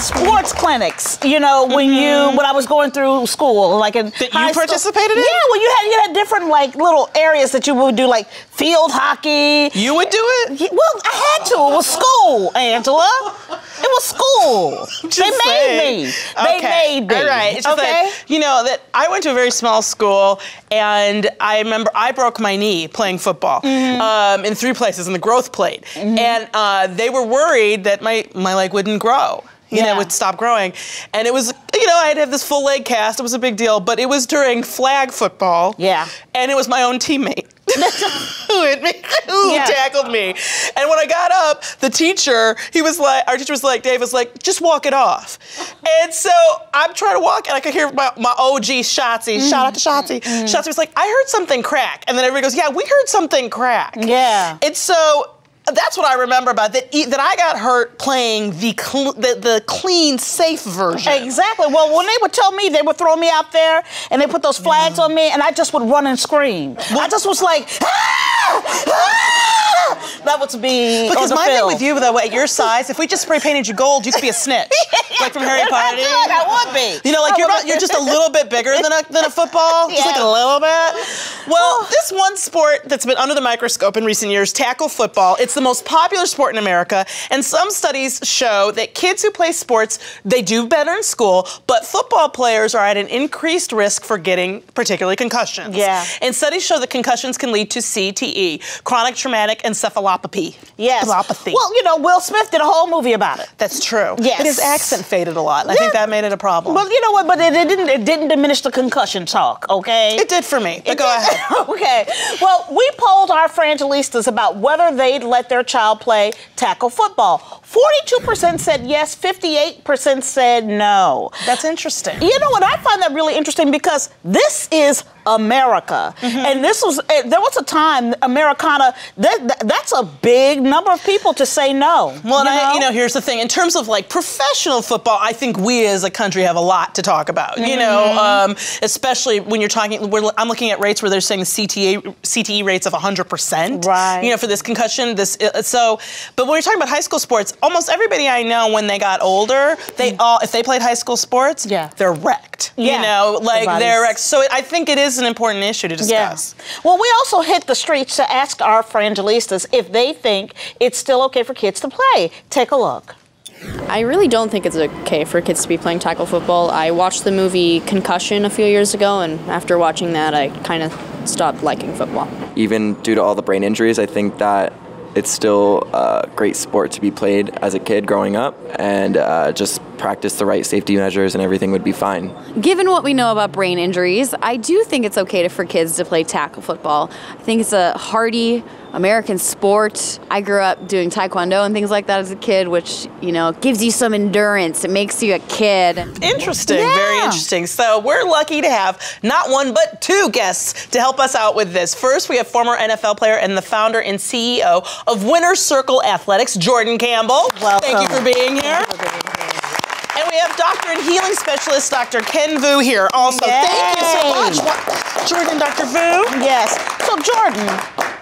sports clinics, you know, when I was going through school, like in that you participated in? Yeah, well, you had different like little areas that you would do, like field hockey. You would do it? Well, I had to. It was school, Angela. It was school. They made me. They made me. All right. It's just that, you know, that I went to a very small school, and I remember I broke my knee playing football in 3 places in the growth plate, and they were worried that my leg wouldn't grow. You know, it would stop growing. And it was, you know, I'd have this full leg cast. It was a big deal. But it was during flag football. Yeah. And it was my own teammate who tackled me. And when I got up, the teacher, our teacher was like, Dave was like, just walk it off. And so I'm trying to walk, and I could hear my OG Shotzi, shout out to Shotzi. Shotzi was like, I heard something crack. And then everybody goes, yeah, we heard something crack. Yeah. And so that's what I remember about that. That I got hurt playing the clean, safe version. Exactly. Well, when they would tell me, they would throw me out there and they put those flags on me, and I just would run and scream. Well, I just was like, ah! Ah! That would be because my thing with you, though, at your size, if we just spray painted you gold, you could be a snitch, like from Harry Potter. I would be. You know, like you're just a little bit bigger than a football, just like a little bit. Well, this one sport that's been under the microscope in recent years, tackle football. It's the most popular sport in America, and some studies show that kids who play sports, they do better in school, but football players are at an increased risk for getting particularly concussions. Yeah. And studies show that concussions can lead to CTE, chronic traumatic encephalopathy. Yes. Well, you know, Will Smith did a whole movie about it. That's true. Yes. But his accent faded a lot, and I think that made it a problem. Well, you know what, but it didn't diminish the concussion talk, okay? It did for me, but go ahead. Okay. Well, we polled our Frangelistas about whether they'd let their child play tackle football. 42% said yes, 58% said no. That's interesting. You know what, I find that really interesting because this is America. And there was a time, Americana, that's a big number of people to say no. Well, you know, here's the thing. In terms of like professional football, I think we as a country have a lot to talk about, you know, especially when you're talking, I'm looking at rates where they're saying CTE rates of 100%, right? You know, for this concussion, but when you're talking about high school sports, almost everybody I know when they got older, if they played high school sports, they're wrecked. You know, like they're wrecked. So I think it is an important issue to discuss. Well, we also hit the streets to ask our Frangelistas if they think it's still okay for kids to play. Take a look. I really don't think it's okay for kids to be playing tackle football. I watched the movie Concussion a few years ago, and after watching that, I kind of stopped liking football. Even due to all the brain injuries, I think that it's still a great sport to be played as a kid growing up, and just practice the right safety measures and everything would be fine. Given what we know about brain injuries, I do think it's okay for kids to play tackle football. I think it's a hardy American sport. I grew up doing taekwondo and things like that as a kid, which, you know, gives you some endurance. It makes you a kid. Interesting, very interesting. So we're lucky to have not one, but 2 guests to help us out with this. First, we have former NFL player and the founder and CEO of Winner's Circle Athletics, Jordan Campbell. Welcome. Thank you for being here. And we have doctor and healing specialist, Dr. Ken Vu here also. Yay. Thank you so much. Jordan, Dr. Vu. Yes. So Jordan,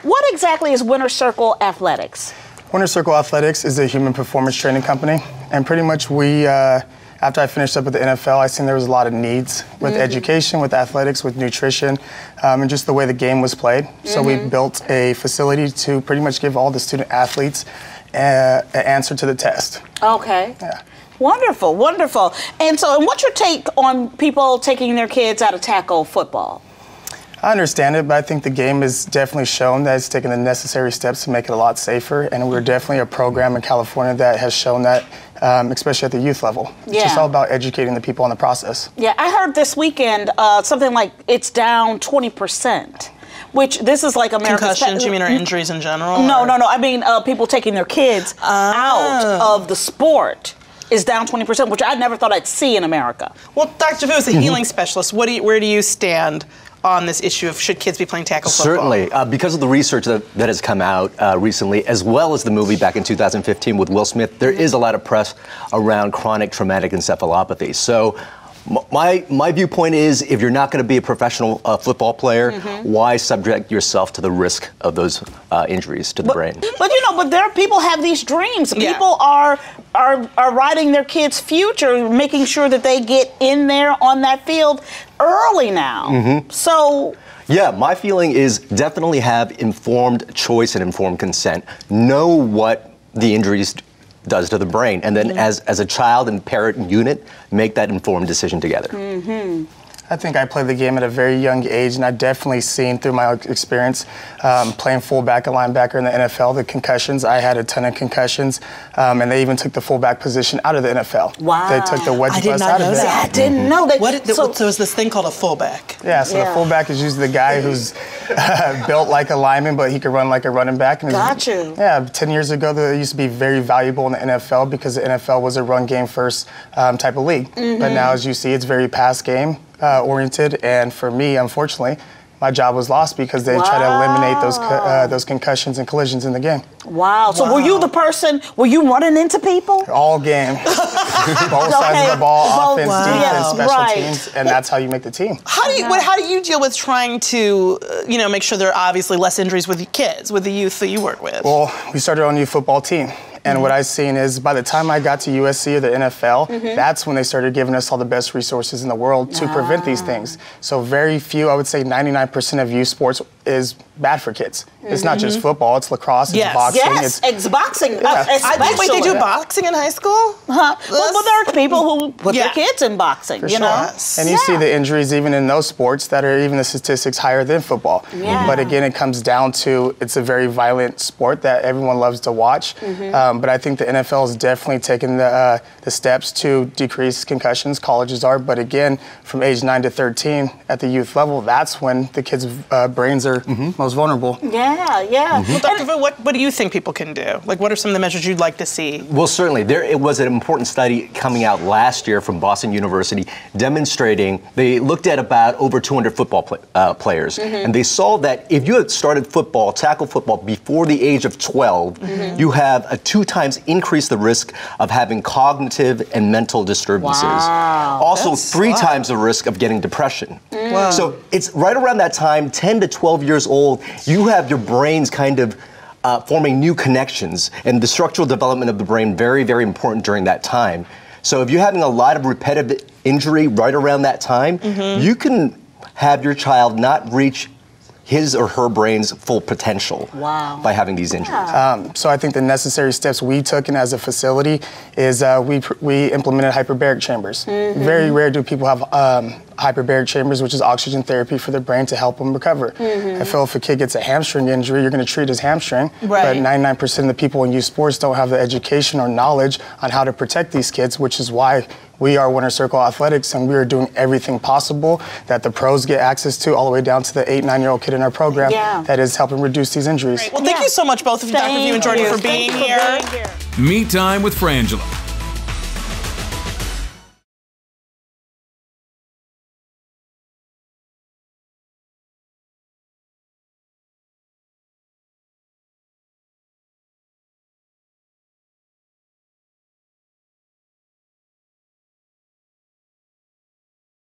what exactly is Winner's Circle Athletics? Winner's Circle Athletics is a human performance training company. And pretty much we, after I finished up with the NFL, I seen there was a lot of needs with education, with athletics, with nutrition, and just the way the game was played. So we built a facility to pretty much give all the student athletes an answer to the test. Okay. Yeah. Wonderful, wonderful. And so, what's your take on people taking their kids out of tackle football? I understand it, but I think the game has definitely shown that it's taken the necessary steps to make it a lot safer. And we're definitely a program in California that has shown that, especially at the youth level. It's just all about educating the people in the process. Yeah, I heard this weekend something like it's down 20%. Which this is like America's concussions, you mean, or injuries in general? No, no, no. I mean people taking their kids out of the sport is down 20%, which I never thought I'd see in America. Well, Dr. Vu, as a healing specialist, where do you stand on this issue of should kids be playing tackle football? Certainly, because of the research that has come out recently, as well as the movie back in 2015 with Will Smith, there is a lot of press around chronic traumatic encephalopathy. So My viewpoint is, if you're not going to be a professional football player, why subject yourself to the risk of those injuries to the brain? But but there are people have these dreams. Yeah. People are writing their kids' future, making sure that they get in there on that field early now. So. Yeah, my feeling is definitely have informed choice and informed consent. Know what the injuries does to the brain, and then as a child and parent unit, make that informed decision together. I think I played the game at a very young age, and I've definitely seen through my experience playing fullback and linebacker in the NFL, the concussions. I had a ton of concussions, and they even took the fullback position out of the NFL. Wow. They took the wedge I did bus not out know of it. that. I didn't know that. So is this thing called a fullback? Yeah, so the fullback is usually the guy who's built like a lineman, but he could run like a running back. And Got you. Yeah, 10 years ago, they used to be very valuable in the NFL because the NFL was a run game first type of league. But now, as you see, it's very pass game oriented, and for me, unfortunately, my job was lost because they try to eliminate those concussions and collisions in the game. Wow. So were you the person, were you running into people? All game. Both sides of the ball, offense, defense, special teams, and that's how you make the team. How do you deal with trying to, make sure there are obviously less injuries with the kids, with the youth that you work with? Well, we started our new football team. And what I've seen is by the time I got to USC or the NFL, that's when they started giving us all the best resources in the world to prevent these things. So very few, I would say 99% of youth sports is bad for kids. It's not just football, it's lacrosse, it's boxing. Yes, it's boxing. Wait, they do boxing in high school? Well, there are people who put their kids in boxing, For you sure. know? And you see the injuries even in those sports that are even the statistics higher than football. But again, it comes down to it's a very violent sport that everyone loves to watch. But I think the NFL has definitely taken the steps to decrease concussions. Colleges are, but again, from age 9 to 13 at the youth level, that's when the kids' brains are most vulnerable. Well, Dr. Vu, what do you think people can do? Like, what are some of the measures you'd like to see? Well, certainly. It was an important study coming out last year from Boston University demonstrating, they looked at about over 200 football players, and they saw that if you had started football, tackle football, before the age of 12, you have a 2 times increase the risk of having cognitive and mental disturbances. Wow. Also, 3 times the risk of getting depression. Wow. So it's right around that time, 10 to 12 years old, you have your brains kind of forming new connections, and the structural development of the brain very, very important during that time. So if you're having a lot of repetitive injury right around that time, you can have your child not reach his or her brain's full potential by having these injuries. So I think the necessary steps we took in as a facility is we implemented hyperbaric chambers. Very rare do people have hyperbaric chambers, which is oxygen therapy for the brain to help them recover. I feel if a kid gets a hamstring injury, you're going to treat his hamstring, but 99% of the people in youth sports don't have the education or knowledge on how to protect these kids, which is why we are Winter Circle Athletics, and we are doing everything possible that the pros get access to, all the way down to the 8, 9-year-old kid in our program that is helping reduce these injuries. Well, thank you so much, both of you, Dr. Vu and Jordan, for being here. Meet Time with Frangela.